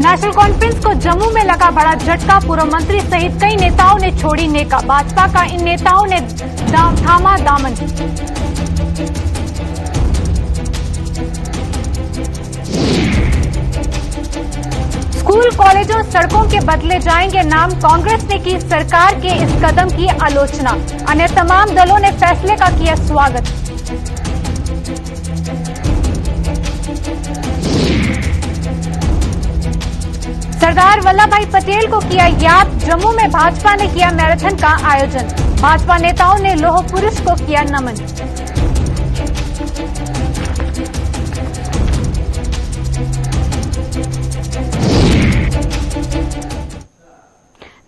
National conference को जम्मू में लगा बड़ा झटका। पूर्व मंत्री सहित कई नेताओं ने छोड़ी नेका। भाजपा का इन नेताओं ने थामा दामन। स्कूल कॉलेजों सड़कों के बदले जाएंगे नाम। कांग्रेस ने की सरकार के इस कदम की आलोचना। अन्य तमाम दलों ने फैसले का किया स्वागत। सरदार वल्लभ भाई पटेल को किया याद। जम्मू में भाजपा ने किया मैराथन का आयोजन। भाजपा नेताओं ने लौह पुरुष को किया नमन।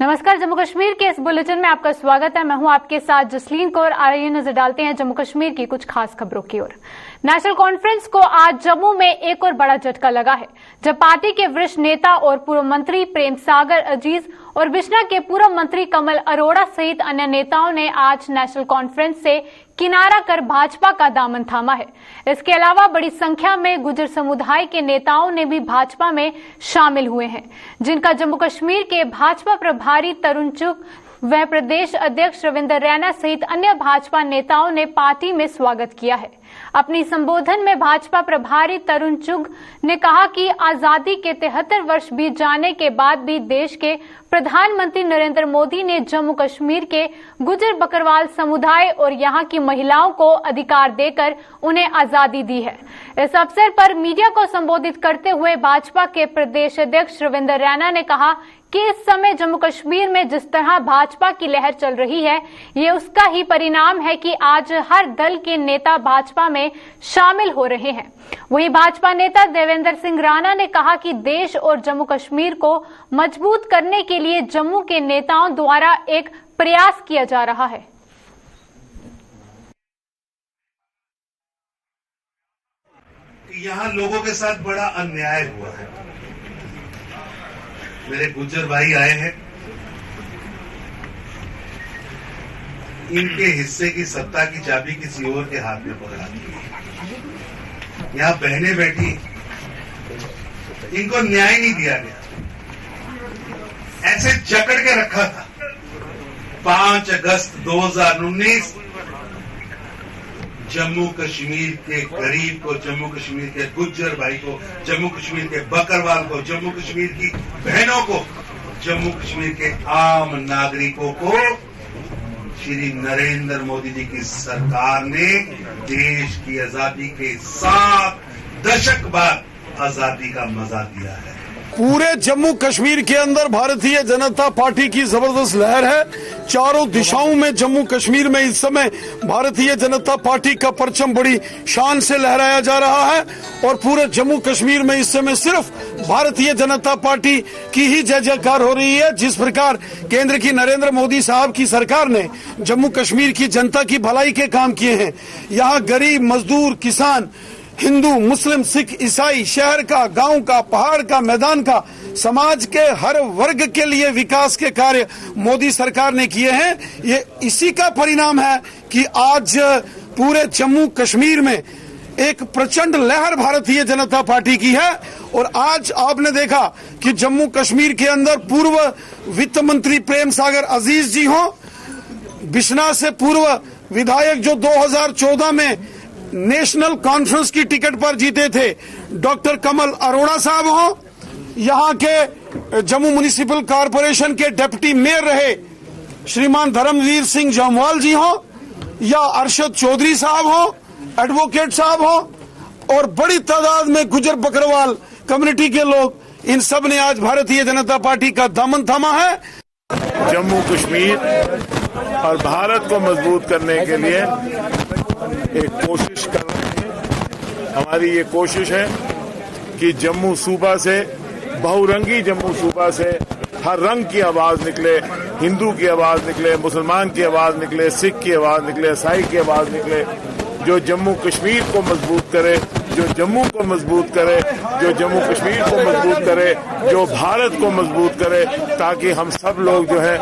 नमस्कार, जम्मू कश्मीर के इस बुलेटिन में आपका स्वागत है। मैं हूं आपके साथ जसलीन कौर। आइए नजर डालते हैं जम्मू कश्मीर की कुछ खास खबरों की ओर। नेशनल कॉन्फ्रेंस को आज जम्मू में एक और बड़ा झटका लगा है, जब पार्टी के वरिष्ठ नेता और पूर्व मंत्री प्रेम सागर अजीज और बिश्ना के पूर्व मंत्री कमल अरोड़ा सहित अन्य नेताओं ने आज नेशनल कॉन्फ्रेंस से किनारा कर भाजपा का दामन थामा है। इसके अलावा बड़ी संख्या में गुर्जर समुदाय के नेताओं ने भी भाजपा में शामिल हुए हैं, जिनका जम्मू कश्मीर के भाजपा प्रभारी तरुण चुग व प्रदेश अध्यक्ष रविंदर रैना सहित अन्य भाजपा नेताओं ने पार्टी में स्वागत किया है। अपनी संबोधन में भाजपा प्रभारी तरुण चुग ने कहा कि आजादी के 73 वर्ष बीत जाने के बाद भी देश के प्रधानमंत्री नरेंद्र मोदी ने जम्मू कश्मीर के गुर्जर बकरवाल समुदाय और यहां की महिलाओं को अधिकार देकर उन्हें आजादी दी है। इस अवसर पर मीडिया को संबोधित करते हुए भाजपा के प्रदेश अध्यक्ष रविंदर रैना ने कहा कि इस समय जम्मू कश्मीर में जिस तरह भाजपा की लहर चल रही है, ये उसका ही परिणाम है कि आज हर दल के नेता भाजपा में शामिल हो रहे हैं। वहीं भाजपा नेता देवेंद्र सिंह राणा ने कहा कि देश और जम्मू कश्मीर को मजबूत करने के लिए जम्मू के नेताओं द्वारा एक प्रयास किया जा रहा है। यहाँ लोगों के साथ बड़ा अन्याय हुआ है। मेरे गुज्जर भाई आए हैं, इनके हिस्से की सत्ता की चाबी किसी और के हाथ में पकड़ा दी। यहाँ बहनें बैठी, इनको न्याय नहीं दिया गया, ऐसे जकड़ के रखा था। 5 अगस्त 2019 जम्मू कश्मीर के गरीब को, जम्मू कश्मीर के गुज्जर भाई को, जम्मू कश्मीर के बकरवाल को, जम्मू कश्मीर की बहनों को, जम्मू कश्मीर के आम नागरिकों को श्री नरेंद्र मोदी जी की सरकार ने देश की आजादी के 7 दशक बाद आजादी का मजा दिया है। पूरे जम्मू कश्मीर के अंदर भारतीय जनता पार्टी की जबरदस्त लहर है। चारों दिशाओं में जम्मू कश्मीर में इस समय भारतीय जनता पार्टी का परचम बड़ी शान से लहराया जा रहा है और पूरे जम्मू कश्मीर में इस समय सिर्फ भारतीय जनता पार्टी की ही जय जयकार हो रही है। जिस प्रकार केंद्र की नरेंद्र मोदी साहब की सरकार ने जम्मू कश्मीर की जनता की भलाई के काम किए हैं, यहाँ गरीब, मजदूर, किसान, हिंदू, मुस्लिम, सिख, ईसाई, शहर का, गांव का, पहाड़ का, मैदान का, समाज के हर वर्ग के लिए विकास के कार्य मोदी सरकार ने किए हैं। ये इसी का परिणाम है कि आज पूरे जम्मू कश्मीर में एक प्रचंड लहर भारतीय जनता पार्टी की है। और आज आपने देखा कि जम्मू कश्मीर के अंदर पूर्व वित्त मंत्री प्रेम सागर अजीज जी हों, बिश्ना से पूर्व विधायक जो 2014 में नेशनल कॉन्फ्रेंस की टिकट पर जीते थे डॉक्टर कमल अरोड़ा साहब हो, यहाँ के जम्मू म्युनिसिपल कॉरपोरेशन के डिप्टी मेयर रहे श्रीमान धर्मवीर सिंह जमवाल जी हो, या अरशद चौधरी साहब हो, एडवोकेट साहब हो, और बड़ी तादाद में गुर्जर बकरवाल कम्युनिटी के लोग, इन सब ने आज भारतीय जनता पार्टी का दामन थामा है। जम्मू कश्मीर और भारत को मजबूत करने के लिए एक कोशिश कर रहे हैं। हमारी ये कोशिश है कि जम्मू सूबा से, बहुरंगी जम्मू सूबा से हर रंग की आवाज निकले, हिंदू की आवाज निकले, मुसलमान की आवाज निकले, सिख की आवाज निकले, ईसाई की आवाज निकले, जो जम्मू कश्मीर को मजबूत करे, जो जम्मू को मजबूत करे, जो जम्मू कश्मीर को मजबूत करे, जो भारत को मजबूत करे, ताकि हम सब लोग जो है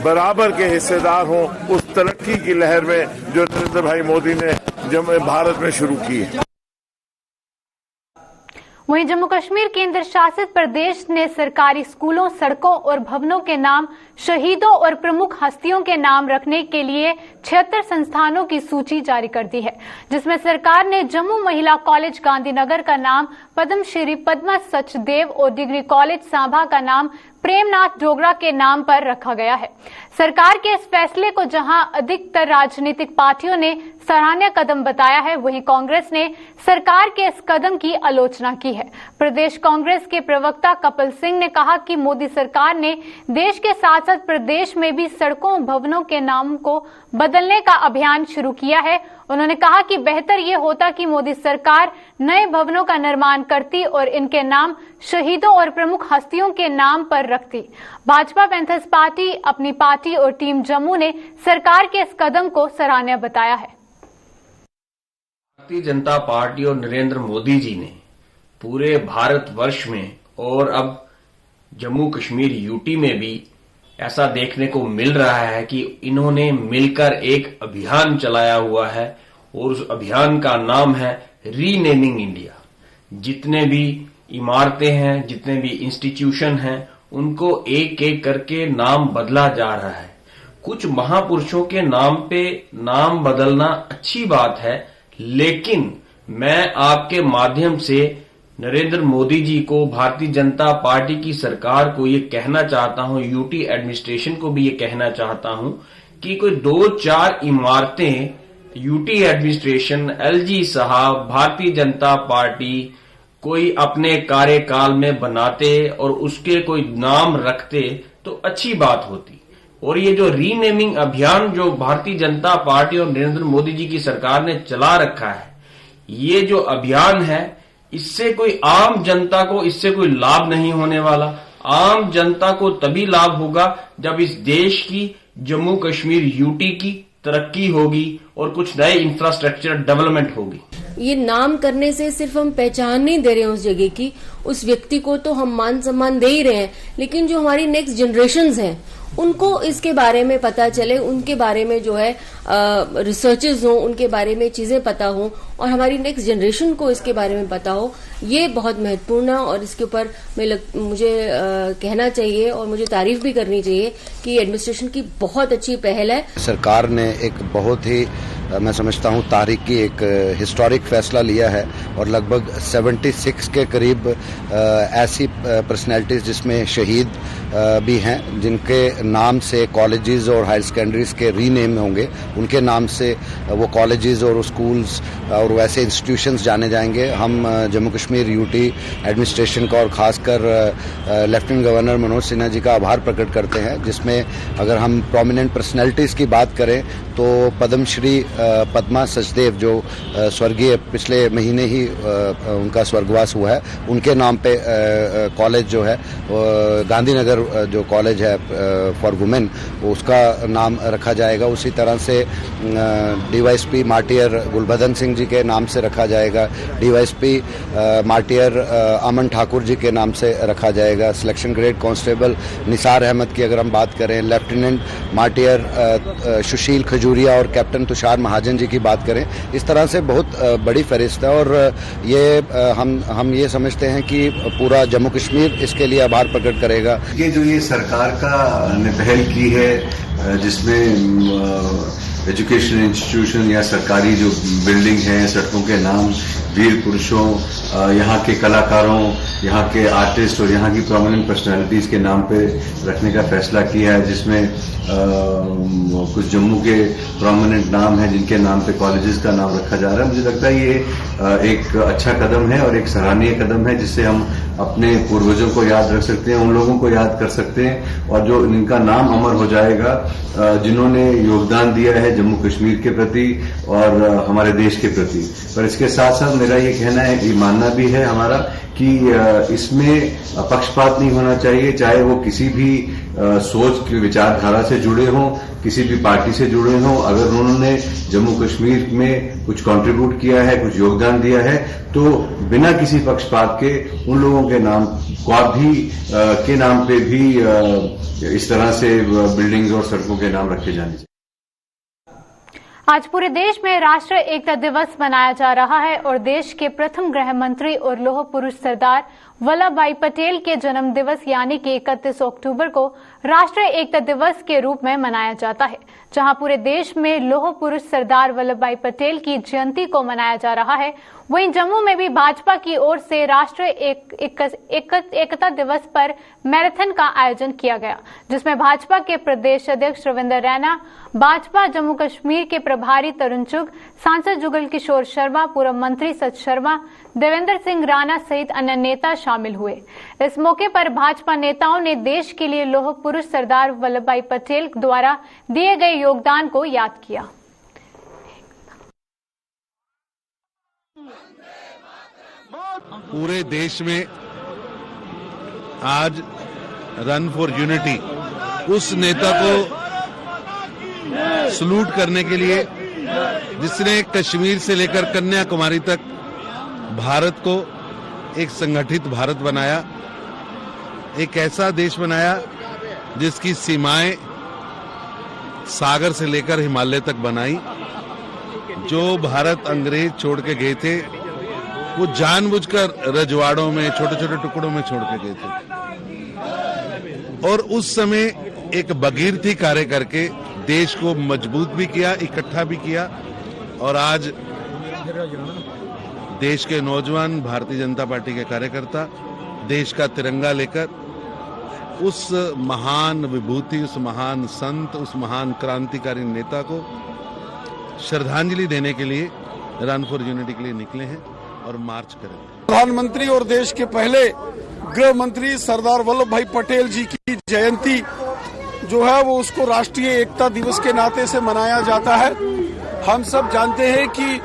बराबर के हिस्सेदार हों उस तरक्की की लहर में जो नरेंद्र भाई मोदी ने भारत में शुरू की है। वहीं जम्मू कश्मीर केंद्र शासित प्रदेश ने सरकारी स्कूलों, सड़कों और भवनों के नाम शहीदों और प्रमुख हस्तियों के नाम रखने के लिए 76 संस्थानों की सूची जारी कर दी है, जिसमें सरकार ने जम्मू महिला कॉलेज गांधीनगर का नाम पद्मश्री पद्मा सचदेव और डिग्री कॉलेज सांभा का नाम प्रेमनाथ डोगरा के नाम पर रखा गया है। सरकार के इस फैसले को जहां अधिकतर राजनीतिक पार्टियों ने सराहनीय कदम बताया है, वहीं कांग्रेस ने सरकार के इस कदम की आलोचना की है। प्रदेश कांग्रेस के प्रवक्ता कपिल सिंह ने कहा कि मोदी सरकार ने देश के साथ साथ प्रदेश में भी सड़कों, भवनों के नाम को बदलने का अभियान शुरू किया है। उन्होंने कहा कि बेहतर ये होता कि मोदी सरकार नए भवनों का निर्माण करती और इनके नाम शहीदों और प्रमुख हस्तियों के नाम पर रखती। भाजपा पैंथर्स पार्टी, अपनी पार्टी और टीम जम्मू ने सरकार के इस कदम को सराहनीय बताया है। भारतीय जनता पार्टी और नरेंद्र मोदी जी ने पूरे भारतवर्ष में और अब जम्मू कश्मीर यूटी में भी ऐसा देखने को मिल रहा है कि इन्होंने मिलकर एक अभियान चलाया हुआ है और उस अभियान का नाम है रीनेमिंग इंडिया। जितने भी इमारतें हैं, जितने भी इंस्टीट्यूशन हैं, उनको एक एक करके नाम बदला जा रहा है। कुछ महापुरुषों के नाम पे नाम बदलना अच्छी बात है, लेकिन मैं आपके माध्यम से नरेंद्र मोदी जी को, भारतीय जनता पार्टी की सरकार को ये कहना चाहता हूं, यूटी एडमिनिस्ट्रेशन को भी ये कहना चाहता हूं कि कोई 2-4 इमारतें यूटी एडमिनिस्ट्रेशन, एलजी साहब, भारतीय जनता पार्टी कोई अपने कार्यकाल में बनाते और उसके कोई नाम रखते तो अच्छी बात होती। और ये जो रीनेमिंग अभियान जो भारतीय जनता पार्टी और नरेंद्र मोदी जी की सरकार ने चला रखा है, ये जो अभियान है, इससे कोई आम जनता को इससे कोई लाभ नहीं होने वाला। आम जनता को तभी लाभ होगा जब इस देश की, जम्मू कश्मीर यूटी की तरक्की होगी और कुछ नए इंफ्रास्ट्रक्चर डेवलपमेंट होगी। ये नाम करने से सिर्फ हम पहचान नहीं दे रहे हैं उस जगह की, उस व्यक्ति को तो हम मान सम्मान दे ही रहे हैं, लेकिन जो हमारी नेक्स्ट जनरेशन्स हैं उनको इसके बारे में पता चले, उनके बारे में जो है रिसर्चेस हो, उनके बारे में चीजें पता हो और हमारी नेक्स्ट जनरेशन को इसके बारे में पता हो। ये बहुत महत्वपूर्ण है और इसके ऊपर मुझे कहना चाहिए और मुझे तारीफ भी करनी चाहिए कि एडमिनिस्ट्रेशन की बहुत अच्छी पहल है। सरकार ने एक बहुत ही, मैं समझता हूं, तारीखी एक हिस्टोरिक फैसला लिया है और लगभग 76 के करीब ऐसी पर्सनैलिटीज जिसमें शहीद भी हैं, जिनके नाम से कॉलेजेस और हायर सेकेंडरीज के रीनेम होंगे, उनके नाम से वो कॉलेजेस और स्कूल्स और वैसे इंस्टीट्यूशंस जाने जाएंगे। हम जम्मू कश्मीर यूटी एडमिनिस्ट्रेशन का और खासकर लेफ्टिनेंट गवर्नर मनोज सिन्हा जी का आभार प्रकट करते हैं, जिसमें अगर हम प्रोमिनेंट पर्सनैलिटीज की बात करें तो पद्मश्री पद्मा सचदेव जो स्वर्गीय पिछले महीने ही उनका स्वर्गवास हुआ है, उनके नाम पे कॉलेज जो है गांधीनगर जो कॉलेज है फॉर वुमेन, उसका नाम रखा जाएगा। उसी तरह से डीवाईएसपी मार्टियर गुलबदन सिंह जी के नाम से रखा जाएगा। डीवाईएसपी मार्टियर अमन ठाकुर जी के नाम से रखा जाएगा। Selection grade constable Nisar Ahmad की अगर हम बात करें, लेफ्टिनेंट मार्टियर सुशील खजूरिया और कैप्टन तुषार महाजन जी की बात करें, इस तरह से बहुत बड़ी फहरिस्त है और ये हम ये समझते हैं कि पूरा जम्मू कश्मीर इसके लिए आभार प्रकट करेगा। ये सरकार का ने पहल की है, जिसमें एजुकेशन इंस्टीट्यूशन या सरकारी जो बिल्डिंग है, सड़कों के नाम वीर पुरुषों, यहाँ के कलाकारों, यहाँ के आर्टिस्ट और यहाँ की प्रोमिनेंट पर्सनालिटीज के नाम पे रखने का फैसला किया है, जिसमें कुछ जम्मू के प्रोमिनेंट नाम हैं जिनके नाम पे कॉलेजेस का नाम रखा जा रहा है। मुझे लगता है ये एक अच्छा कदम है और एक सराहनीय कदम है, जिससे हम अपने पूर्वजों को याद रख सकते हैं, उन लोगों को याद कर सकते हैं और जो इनका नाम अमर हो जाएगा, जिन्होंने योगदान दिया है जम्मू कश्मीर के प्रति और हमारे देश के प्रति। पर इसके साथ साथ मेरा ये कहना है, ये मानना भी है हमारा कि इसमें पक्षपात नहीं होना चाहिए, चाहे वो किसी भी सोच की विचारधारा से जुड़े हों, किसी भी पार्टी से जुड़े हों। अगर उन्होंने जम्मू कश्मीर में कुछ कंट्रीब्यूट किया है, कुछ योगदान दिया है, तो बिना किसी पक्षपात के उन लोगों के नाम को भी के नाम पे भी इस तरह से बिल्डिंग्स और सड़कों के नाम रखे जाने चाहिए। आज पूरे देश में राष्ट्रीय एकता दिवस मनाया जा रहा है और देश के प्रथम गृह मंत्री और लौह पुरुष सरदार वल्लभ भाई पटेल के जन्म दिवस यानी कि 31 अक्टूबर को राष्ट्रीय एकता दिवस के रूप में मनाया जाता है। जहां पूरे देश में लौह पुरुष सरदार वल्लभ भाई पटेल की जयंती को मनाया जा रहा है, वहीं जम्मू में भी भाजपा की ओर से राष्ट्रीय एकता दिवस पर मैराथन का आयोजन किया गया, जिसमें भाजपा के प्रदेश अध्यक्ष रविंदर रैना, भाजपा जम्मू कश्मीर के प्रभारी तरुण चुग, सांसद जुगल किशोर शर्मा, पूर्व मंत्री सच शर्मा, देवेंद्र सिंह राणा सहित अन्य नेता शामिल हुए। इस मौके पर भाजपा नेताओं ने देश के लिए लौह पुरुष सरदार वल्लभ भाई पटेल द्वारा दिए गए योगदान को याद किया। पूरे देश में आज रन फॉर यूनिटी उस नेता को सलूट करने के लिए जिसने कश्मीर से लेकर कन्याकुमारी तक भारत को एक संगठित भारत बनाया, एक ऐसा देश बनाया जिसकी सीमाएं सागर से लेकर हिमालय तक बनाई। जो भारत अंग्रेज छोड़ के गए थे वो जानबूझकर रजवाड़ों में छोटे छोटे टुकड़ों में छोड़ के गए थे और उस समय एक भगीरथी कार्य करके देश को मजबूत भी किया, इकट्ठा भी किया। और आज देश के नौजवान, भारतीय जनता पार्टी के कार्यकर्ता देश का तिरंगा लेकर उस महान विभूति, उस महान संत, उस महान क्रांतिकारी नेता को श्रद्धांजलि देने के लिए रन फॉर यूनिटी के लिए निकले हैं और मार्च करेंगे। प्रधानमंत्री और देश के पहले गृह मंत्री सरदार वल्लभ भाई पटेल जी की जयंती जो है वो उसको राष्ट्रीय एकता दिवस के नाते से मनाया जाता है। हम सब जानते हैं कि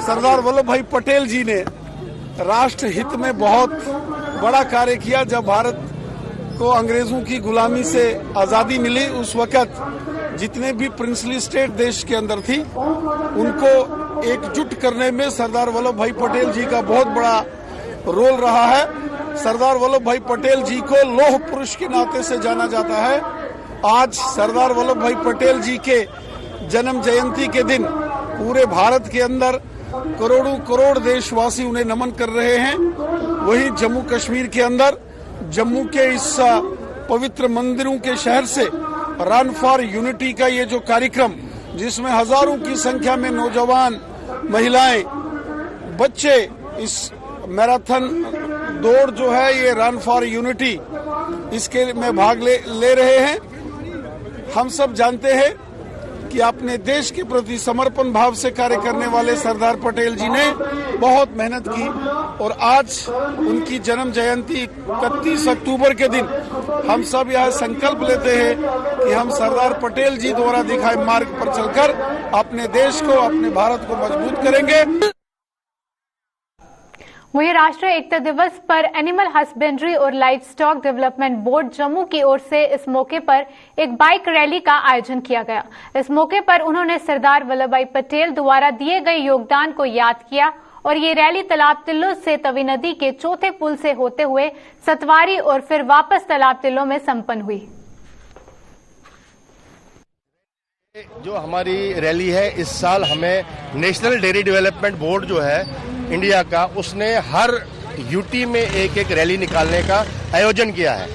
सरदार वल्लभ भाई पटेल जी ने राष्ट्र हित में बहुत बड़ा कार्य किया। जब भारत को अंग्रेजों की गुलामी से आजादी मिली उस वक्त जितने भी प्रिंसली स्टेट देश के अंदर थी उनको एकजुट करने में सरदार वल्लभ भाई पटेल जी का बहुत बड़ा रोल रहा है। सरदार वल्लभ भाई पटेल जी को लौह पुरुष के नाते से जाना जाता है। आज सरदार वल्लभ भाई पटेल जी के जन्म जयंती के दिन पूरे भारत के अंदर करोड़ों करोड़ देशवासी उन्हें नमन कर रहे हैं। वहीं जम्मू कश्मीर के अंदर जम्मू के इस पवित्र मंदिरों के शहर से रन फॉर यूनिटी का ये जो कार्यक्रम जिसमें हजारों की संख्या में नौजवान, महिलाएं, बच्चे इस मैराथन दौड़ जो है ये रन फॉर यूनिटी इसके में भाग ले रहे हैं। हम सब जानते हैं कि अपने देश के प्रति समर्पण भाव से कार्य करने वाले सरदार पटेल जी ने बहुत मेहनत की और आज उनकी जन्म जयंती 31 अक्टूबर के दिन हम सब यह संकल्प लेते हैं कि हम सरदार पटेल जी द्वारा दिखाए मार्ग पर चलकर अपने देश को, अपने भारत को मजबूत करेंगे। वहीं राष्ट्रीय एकता दिवस पर एनिमल हस्बेंड्री और live stock development board Jammu की ओर से इस मौके पर एक बाइक रैली का आयोजन किया गया। इस मौके पर उन्होंने सरदार वल्लभ भाई पटेल द्वारा दिए गए योगदान को याद किया और ये रैली तालाब तिल्लो से तवी नदी के चौथे पुल से होते हुए सतवारी और फिर वापस तालाब तिल्लो में संपन्न हुई। जो हमारी रैली है इस साल हमें नेशनल डेयरी डेवलपमेंट बोर्ड जो है इंडिया का उसने हर यूटी में एक एक रैली निकालने का आयोजन किया है।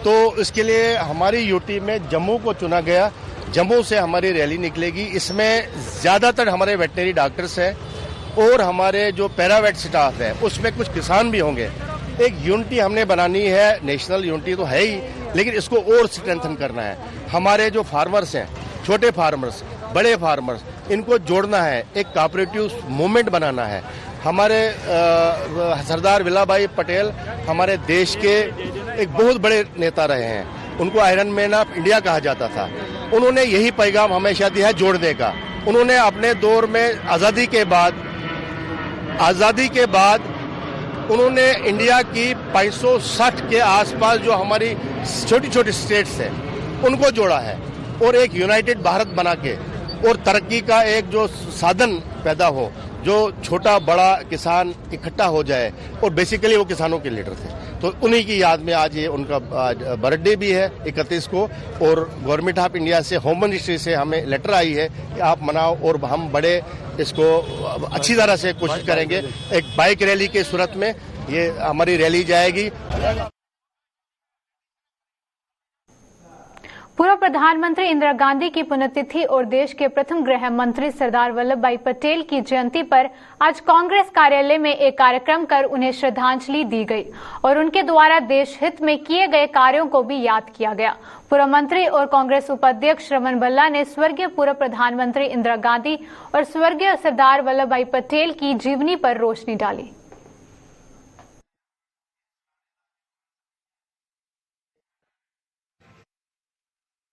तो इसके लिए हमारी यूटी में जम्मू को चुना गया। जम्मू से हमारी रैली निकलेगी। इसमें ज़्यादातर हमारे वेटनरी डॉक्टर्स हैं और हमारे जो पैरावेट स्टाफ है उसमें कुछ किसान भी होंगे। एक यूनिटी हमने बनानी है, नेशनल यूनिटी तो है ही लेकिन इसको और स्ट्रेंथन करना है। हमारे जो फार्मर्स हैं, छोटे फार्मर्स, बड़े फार्मर्स, इनको जोड़ना है, एक कोऑपरेटिव मूवमेंट बनाना है। हमारे सरदार वल्लभ भाई पटेल हमारे देश के एक बहुत बड़े नेता रहे हैं। उनको आयरन मैन ऑफ इंडिया कहा जाता था। उन्होंने यही पैगाम हमेशा दिया है जोड़ने का। उन्होंने अपने दौर में आज़ादी के बाद उन्होंने इंडिया की 560 के आसपास जो हमारी छोटी छोटी स्टेट्स हैं उनको जोड़ा है और एक यूनाइटेड भारत बना के और तरक्की का एक जो साधन पैदा हो, जो छोटा बड़ा किसान इकट्ठा हो जाए और बेसिकली वो किसानों के लीडर थे। तो उन्हीं की याद में आज ये उनका बर्थडे भी है 31 को। और गवर्नमेंट ऑफ इंडिया से, होम मिनिस्ट्री से हमें लेटर आई है कि आप मनाओ, और हम बड़े इसको अच्छी तरह से कोशिश करेंगे। एक बाइक रैली के सूरत में ये हमारी रैली जाएगी। पूर्व प्रधानमंत्री इंदिरा गांधी की पुण्यतिथि और देश के प्रथम गृह मंत्री सरदार वल्लभ भाई पटेल की जयंती पर आज कांग्रेस कार्यालय में एक कार्यक्रम कर उन्हें श्रद्धांजलि दी गई और उनके द्वारा देश हित में किए गए कार्यों को भी याद किया गया। पूर्व मंत्री और कांग्रेस उपाध्यक्ष रमन भल्ला ने स्वर्गीय पूर्व प्रधानमंत्री इंदिरा गांधी और स्वर्गीय सरदार वल्लभ भाई पटेल की जीवनी पर रोशनी डाली।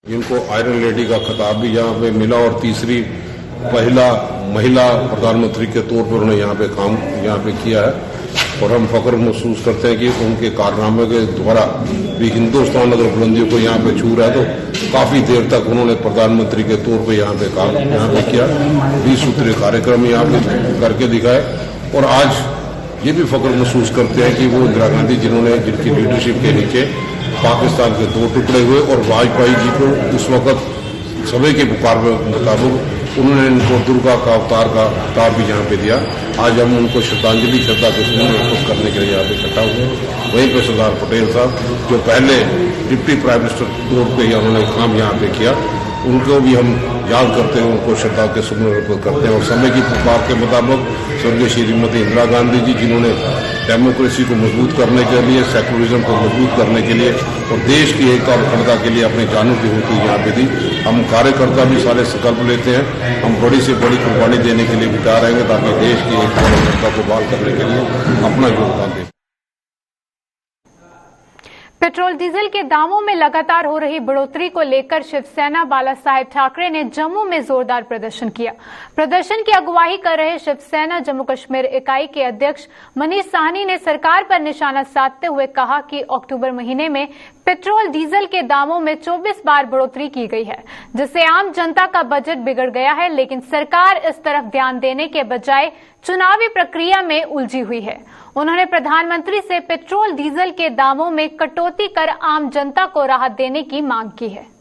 जिनको आयरन लेडी का खिताब भी यहाँ पे मिला और तीसरी पहला महिला प्रधानमंत्री के तौर पर उन्होंने यहाँ पे काम किया है और हम फख्र महसूस करते हैं कि उनके कारनामे के द्वारा भी हिंदुस्तान अगर बुलंदियों को यहाँ पे छू रहा है तो काफी देर तक उन्होंने प्रधानमंत्री के तौर पे यहाँ पे काम किया। 20 सूत्रीय कार्यक्रम यहाँ पे करके दिखाए और आज ये भी फख्र महसूस करते हैं कि वो इंदिरा गांधी जिनकी लीडरशिप के नीचे पाकिस्तान के 2 टुकड़े हुए और वाजपेयी जी को उस वक्त समय के मुताबिक उन्होंने इनको दुर्गा का अवतार भी यहाँ पे दिया। आज हम उनको श्रद्धा के सुमन अर्पित करने के लिए यहाँ पे इकट्ठा हुए। वहीं पे सरदार पटेल साहब जो पहले डिप्टी प्राइम मिनिस्टर तौर पे उन्होंने काम यहाँ पे किया, उनको भी हम याद करते हैं, उनको श्रद्धा के सुमन अर्पित करते हैं। और समय की पुकार के मुताबिक स्वर्गीय श्रीमती इंदिरा गांधी जी जिन्होंने डेमोक्रेसी को मजबूत करने के लिए, सेकुलरिज्म को मजबूत करने के लिए और देश की एकता और अखंडता के लिए अपनी जानों की होती यहाँ पे दी। हम कार्यकर्ता भी सारे संकल्प लेते हैं, हम बड़ी से बड़ी कुर्बानी देने के लिए भी तैयार रहेंगे ताकि देश की एकता और अखंडता को बहाल करने के लिए अपना योगदान दें। पेट्रोल डीजल के दामों में लगातार हो रही बढ़ोतरी को लेकर शिवसेना बाला साहेब ठाकरे ने जम्मू में जोरदार प्रदर्शन किया। प्रदर्शन की अगुवाई कर रहे शिवसेना जम्मू कश्मीर इकाई के अध्यक्ष मनीष साहनी ने सरकार पर निशाना साधते हुए कहा कि अक्टूबर महीने में पेट्रोल डीजल के दामों में 24 बार बढ़ोतरी की गई है, जिससे आम जनता का बजट बिगड़ गया है। लेकिन सरकार इस तरफ ध्यान देने के बजाय चुनावी प्रक्रिया में उलझी हुई है। उन्होंने प्रधानमंत्री से पेट्रोल डीजल के दामों में कटौती कर आम जनता को राहत देने की मांग की है।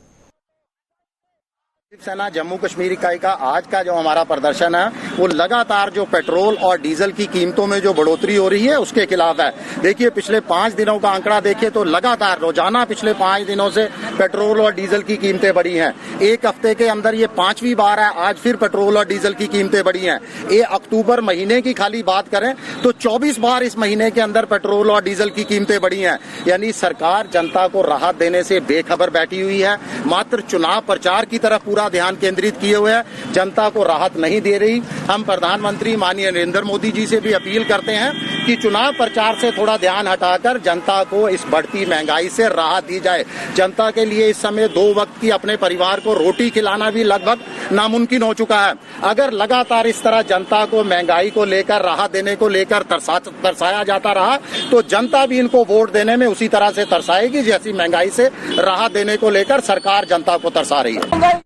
शिवसेना जम्मू कश्मीर इकाई का आज का जो हमारा प्रदर्शन है वो लगातार जो पेट्रोल और डीजल की कीमतों में जो बढ़ोतरी हो रही है उसके खिलाफ है। देखिए पिछले 5 दिनों का आंकड़ा देखिए तो लगातार रोजाना पिछले 5 दिनों से पेट्रोल और डीजल की कीमतें बढ़ी हैं। एक हफ्ते के अंदर ये 5वीं बार है आज फिर पेट्रोल और डीजल की कीमतें बढ़ी हैं। ये अक्टूबर महीने की खाली बात करें तो 24 बार इस महीने के अंदर पेट्रोल और डीजल की कीमतें बढ़ी हैं। यानी सरकार जनता को राहत देने से बेखबर बैठी हुई है, मात्र चुनाव प्रचार की तरफ पूरा ध्यान केंद्रित किए हुए है, जनता को राहत नहीं दे रही। हम प्रधानमंत्री माननीय नरेंद्र मोदी जी से भी अपील करते हैं कि चुनाव प्रचार से थोड़ा ध्यान हटाकर जनता को इस बढ़ती महंगाई से राहत दी जाए। जनता के लिए इस समय 2 वक्त की अपने परिवार को रोटी खिलाना भी लगभग नामुमकिन हो चुका है। अगर लगातार इस तरह जनता को महंगाई को लेकर राहत देने को लेकर तरसाया जाता रहा तो जनता भी इनको वोट देने में उसी तरह से तरसाएगी जैसी महंगाई से राहत देने को लेकर सरकार जनता को तरसा रही है।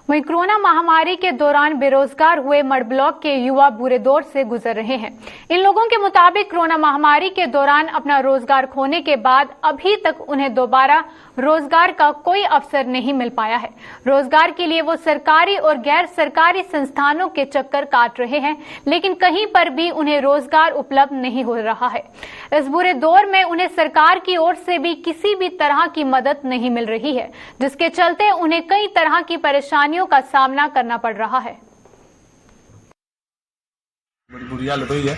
वहीं कोरोना महामारी के दौरान बेरोजगार हुए मड ब्लॉक के युवा बुरे दौर से गुजर रहे हैं। इन लोगों के मुताबिक कोरोना महामारी के दौरान अपना रोजगार खोने के बाद अभी तक उन्हें दोबारा रोजगार का कोई अवसर नहीं मिल पाया है। रोजगार के लिए वो सरकारी और गैर सरकारी संस्थानों के चक्कर काट रहे हैं, लेकिन कहीं पर भी उन्हें रोजगार उपलब्ध नहीं हो रहा है। इस बुरे दौर में उन्हें सरकार की ओर से भी किसी भी तरह की मदद नहीं मिल रही है, जिसके चलते उन्हें कई तरह की परेशानियों का सामना करना पड़ रहा है। बड़ी बुरी हालत हुई है,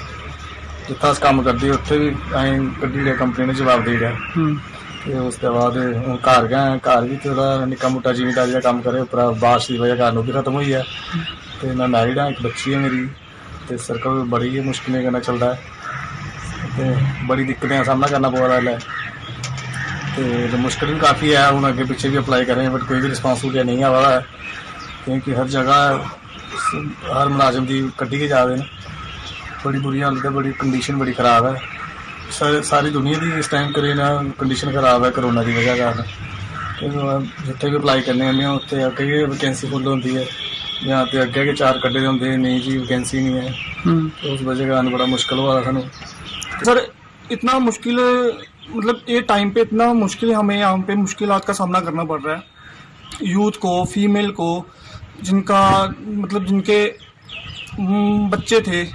जितना काम करती है उत्थे भी कड्डी कंपनी ने जवाब दे दिया। उसके बाद घर गए, घर भी थोड़ा निक्का मुट्टा जिमीदारी का काम करे, उपर बारिश की वजह घर भी खत्म हुई है। तो मैं मैरिड हाँ, एक बच्ची है मेरी, तो सर्कल बड़ी मुश्किलें करना चलता है, तो बड़ी दिक्कतें का सामना करना पड़ रहा है। तो मुश्किल भी काफ़ी है, हम अगे पीछे भी अप्लाई करें बट कोई भी रिस्पॉन्सिबिलिटी नहीं आ रहा है, क्योंकि हर जगह हर मुलाजिम की कड्डी के जा रहे हैं। बड़ी बुरी हालत है, बड़ी कंडीशन बड़ी खराब है। सारी दुनिया की इस टाइम करें ना कंडीशन खराब है कोरोना की वजह कारण। जिथे भी अप्लाई करने आने उत्थे अगे वैकेंसी फुल होती है, यहाँ पे अगे के 4 कड्डे होंगे नहीं जी वैकेंसी नहीं है। तो उस वजह कारण बड़ा मुश्किल हुआ सानू। सर इतना मुश्किल, मतलब ये टाइम पे इतना मुश्किल, हमें यहाँ पे मुश्किलात का सामना करना पड़ रहा है। यूथ को, फीमेल को, जिनका मतलब जिनके बच्चे थे,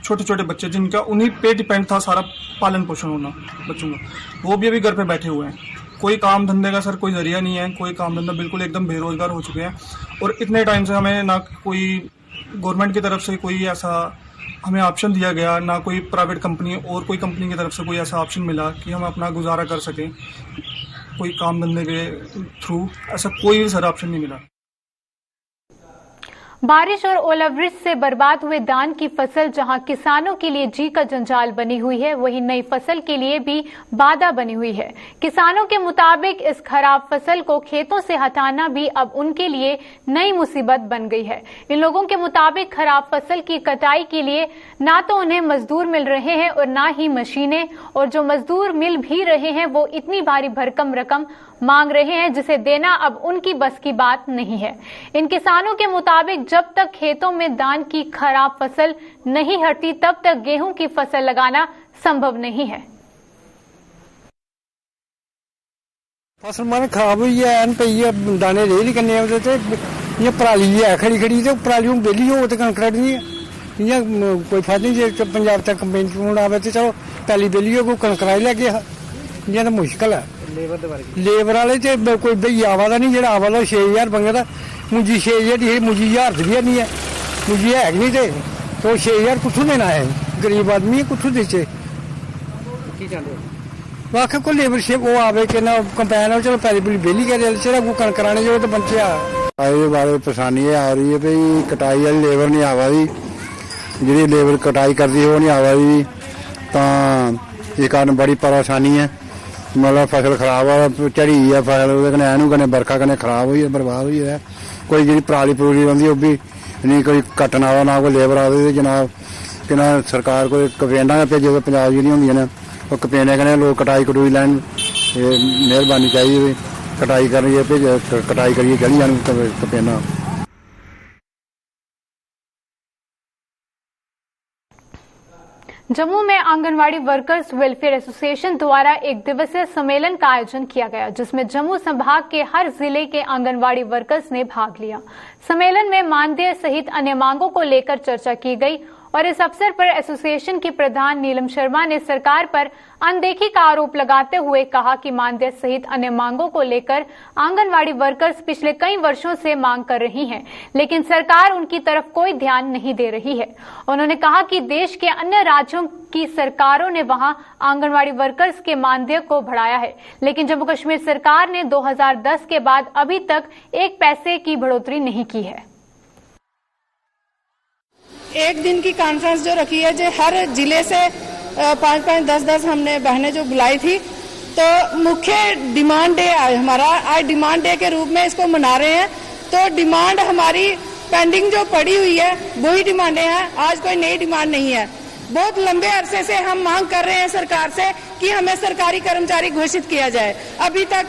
छोटे छोटे बच्चे, जिनका उन्हीं पे डिपेंड था सारा पालन पोषण होना बच्चों का, वो भी अभी घर पे बैठे हुए हैं। कोई काम धंधे का सर कोई जरिया नहीं है, कोई काम धंधा, बिल्कुल एकदम बेरोजगार हो चुके हैं। और इतने टाइम से हमें ना कोई गवर्नमेंट की तरफ से कोई ऐसा हमें ऑप्शन दिया गया, ना कोई प्राइवेट कंपनी और कोई कंपनी की तरफ से कोई ऐसा ऑप्शन मिला कि हम अपना गुजारा कर सकें कोई काम धंधे के थ्रू, ऐसा कोई भी सर ऑप्शन नहीं मिला। बारिश और ओलावृष्टि से बर्बाद हुए धान की फसल जहां किसानों के लिए जी का जंजाल बनी हुई है, वहीं नई फसल के लिए भी बाधा बनी हुई है। किसानों के मुताबिक इस खराब फसल को खेतों से हटाना भी अब उनके लिए नई मुसीबत बन गई है। इन लोगों के मुताबिक खराब फसल की कटाई के लिए ना तो उन्हें मजदूर मिल रहे हैं और ना ही मशीनें, और जो मजदूर मिल भी रहे हैं वो इतनी भारी भरकम रकम मांग रहे हैं जिसे देना अब उनकी बस की बात नहीं है। इन किसानों के मुताबिक जब तक खेतों में धान की खराब फसल नहीं हटती तब तक गेहूं की फसल लगाना संभव नहीं है। फसल माने खराब हुई है, दाने रेल करने ये पराली है खड़ी खड़ी तो पराली बेली हो तो कनक नहीं है, कोई फायदा नहीं। जो पंजाब तक कंपेन आवे तो चलो पहली बेली हो कनक लगे, ये तो मुश्किल है। लेबर वाले कोई बई आवा नहीं, जो आवा 6000 मंगता, मुझी 6000 मुझी 1000 भी नहीं है, मुझी है नहीं तो 6000 कुछ देना है, गरीब आदमी कुछ देचे वाकई को लेबर शेप वो आवे कि ना कंपेन हो चलो पहली बड़ी बेली करे चलो वो कनक कराने जो तो बच्चे आए बारे परेशानी आ रही है भाई कटाई वाली लेबर नहीं आवा दी, जी लेबर कटाई करती है वो नहीं आवा दी, तो इस कारण बड़ी परेशानी है। मतलब फसल खराब है, झड़ी है फसल एनू कने बरखा कने खराब हुई है, बर्बाद हुई है। कोई जी पराली परूली रही वो भी नहीं, कोई कट्टन आवा ना कोई लेबर आवे जनाब कि ना सरकार कोई कपेना भेजे पंजाब जी नहीं होंगी ने वो कपेने कने लोग कटाई कटुई लैन, मेहरबानी चाहिए कटाई करिए कटाई करिए चली जान कपेना। जम्मू में आंगनवाड़ी वर्कर्स वेलफेयर एसोसिएशन द्वारा एक दिवसीय सम्मेलन का आयोजन किया गया, जिसमें जम्मू संभाग के हर जिले के आंगनवाड़ी वर्कर्स ने भाग लिया। सम्मेलन में मानदेय सहित अन्य मांगों को लेकर चर्चा की गई और इस अवसर पर एसोसिएशन की प्रधान नीलम शर्मा ने सरकार पर अनदेखी का आरोप लगाते हुए कहा कि मानदेय सहित अन्य मांगों को लेकर आंगनवाड़ी वर्कर्स पिछले कई वर्षों से मांग कर रही हैं, लेकिन सरकार उनकी तरफ कोई ध्यान नहीं दे रही है। उन्होंने कहा कि देश के अन्य राज्यों की सरकारों ने वहां आंगनवाड़ी वर्कर्स के मानदेय को बढ़ाया है, लेकिन जम्मू कश्मीर सरकार ने 2010 के बाद अभी तक 1 पैसे की बढ़ोतरी नहीं की है। एक दिन की कॉन्फ्रेंस जो रखी है, जो हर जिले से 5-5, 10-10 हमने बहनें जो बुलाई थी, तो मुख्य डिमांड डे हमारा आज डिमांड डे के रूप में इसको मना रहे हैं। तो डिमांड हमारी पेंडिंग जो पड़ी हुई है वही डिमांडें हैं, आज कोई नई डिमांड नहीं है। बहुत लंबे अरसे से हम मांग कर रहे हैं सरकार से कि हमें सरकारी कर्मचारी घोषित किया जाए। अभी तक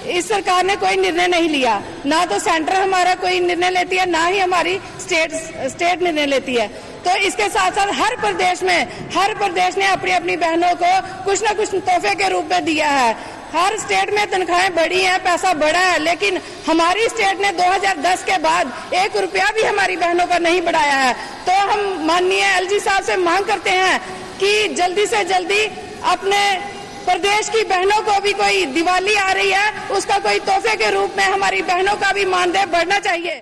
इस सरकार ने कोई निर्णय नहीं लिया, ना तो सेंटर हमारा कोई निर्णय लेती है, ना ही हमारी स्टेट निर्णय लेती है। तो इसके साथ साथ हर प्रदेश ने अपनी अपनी बहनों को कुछ न कुछ तोहफे के रूप में दिया है। हर स्टेट में तनख्वाहें बढ़ी हैं, पैसा बढ़ा है, लेकिन हमारी स्टेट ने 2010 के बाद 1 रुपया भी हमारी बहनों का नहीं बढ़ाया है। तो हम माननीय एलजी साहब से मांग करते हैं कि जल्दी से जल्दी अपने प्रदेश की बहनों को भी, कोई दिवाली आ रही है, उसका कोई तोहफे के रूप में हमारी बहनों का भी मानदेय बढ़ना चाहिए।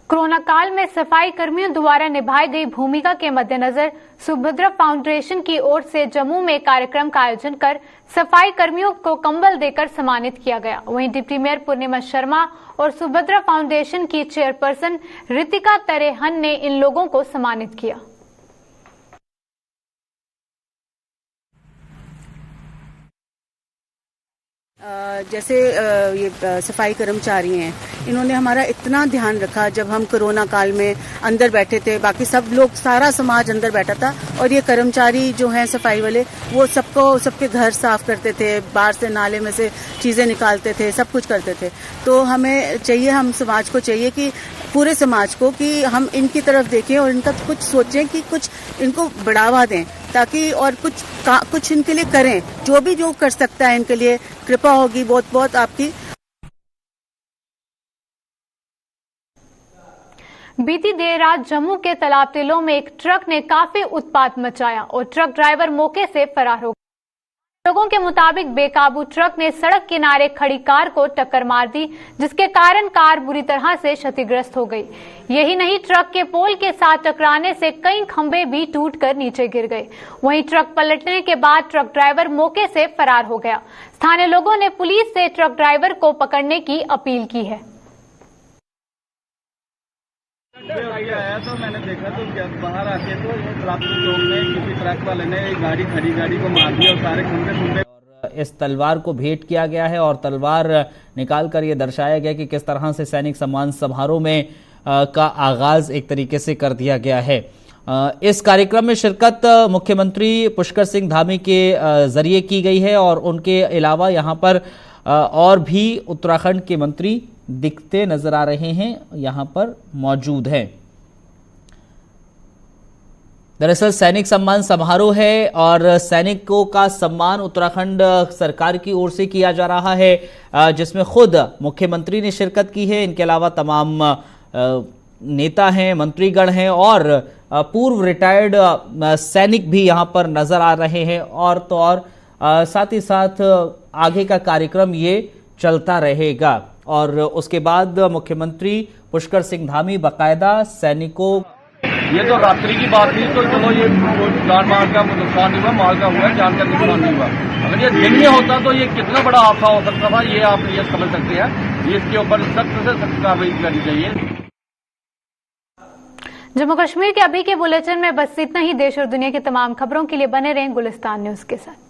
कोरोना काल में सफाई कर्मियों द्वारा निभाई गई भूमिका के मद्देनजर सुभद्रा फाउंडेशन की ओर से जम्मू में कार्यक्रम का आयोजन कर सफाई कर्मियों को कंबल देकर सम्मानित किया गया। वहीं डिप्टी मेयर पूर्णिमा शर्मा और सुभद्रा फाउंडेशन की चेयरपर्सन रितिका तरेहन ने इन लोगों को सम्मानित किया। जैसे ये सफाई कर्मचारी हैं, इन्होंने हमारा इतना ध्यान रखा। जब हम कोरोना काल में अंदर बैठे थे, बाकी सब लोग, सारा समाज अंदर बैठा था, और ये कर्मचारी जो हैं सफाई वाले, वो सबके घर साफ करते थे, बाहर से नाले में से चीजें निकालते थे, सब कुछ करते थे। तो हमें चाहिए, हम समाज को चाहिए कि पूरे समाज को कि हम इनकी तरफ देखें और इनका कुछ सोचें कि कुछ इनको बढ़ावा दें, ताकि और कुछ इनके लिए करें, जो कर सकता है इनके लिए कृपा होगी बहुत बहुत आपकी। बीती देर रात जम्मू के तालाब तिलों में एक ट्रक ने काफी उत्पात मचाया और ट्रक ड्राइवर मौके से फरार हो गया। लोगों के मुताबिक बेकाबू ट्रक ने सड़क किनारे खड़ी कार को टक्कर मार दी, जिसके कारण कार बुरी तरह से क्षतिग्रस्त हो गई। यही नहीं, ट्रक के पोल के साथ टकराने से कई खंभे भी टूटकर नीचे गिर गए। वहीं ट्रक पलटने के बाद ट्रक ड्राइवर मौके से फरार हो गया। स्थानीय लोगों ने पुलिस से ट्रक ड्राइवर को पकड़ने की अपील की है। तो मैंने देखा तो बाहर आके तो ट्रैफिक चौक में किसी ट्रक वाले ने गाड़ी को मार दिया और सारे खंभे। इस तलवार को भेंट किया गया है और तलवार निकालकर यह दर्शाया गया कि किस तरह से सैनिक सम्मान समारोह में का आगाज एक तरीके से कर दिया गया है। इस कार्यक्रम में शिरकत मुख्यमंत्री पुष्कर सिंह धामी के जरिए की गई है और उनके अलावा यहां पर और भी उत्तराखंड के मंत्री दिखते नजर आ रहे हैं, यहां पर मौजूद हैं। दरअसल सैनिक सम्मान समारोह है और सैनिकों का सम्मान उत्तराखंड सरकार की ओर से किया जा रहा है, जिसमें खुद मुख्यमंत्री ने शिरकत की है। इनके अलावा तमाम नेता हैं, मंत्रीगण हैं और पूर्व रिटायर्ड सैनिक भी यहां पर नजर आ रहे हैं। और तो और साथ ही साथ आगे का कार्यक्रम ये चलता रहेगा और उसके बाद मुख्यमंत्री पुष्कर सिंह धामी बाकायदा सैनिकों, ये तो रात्रि की बात थी तो चलो ये जान माल का नुकसान नहीं हुआ, माल का हुआ, जान का नुकसान नहीं हुआ। अगर ये दिन में होता तो ये कितना बड़ा हादसा हो सकता था, ये आप ये समझ सकते हैं। इसके ऊपर सख्त से सख्त कार्रवाई करनी चाहिए। जम्मू कश्मीर के अभी के बुलेटिन में बस इतना ही। देश और दुनिया की तमाम खबरों के लिए बने रहें गुलिस्तान न्यूज के साथ।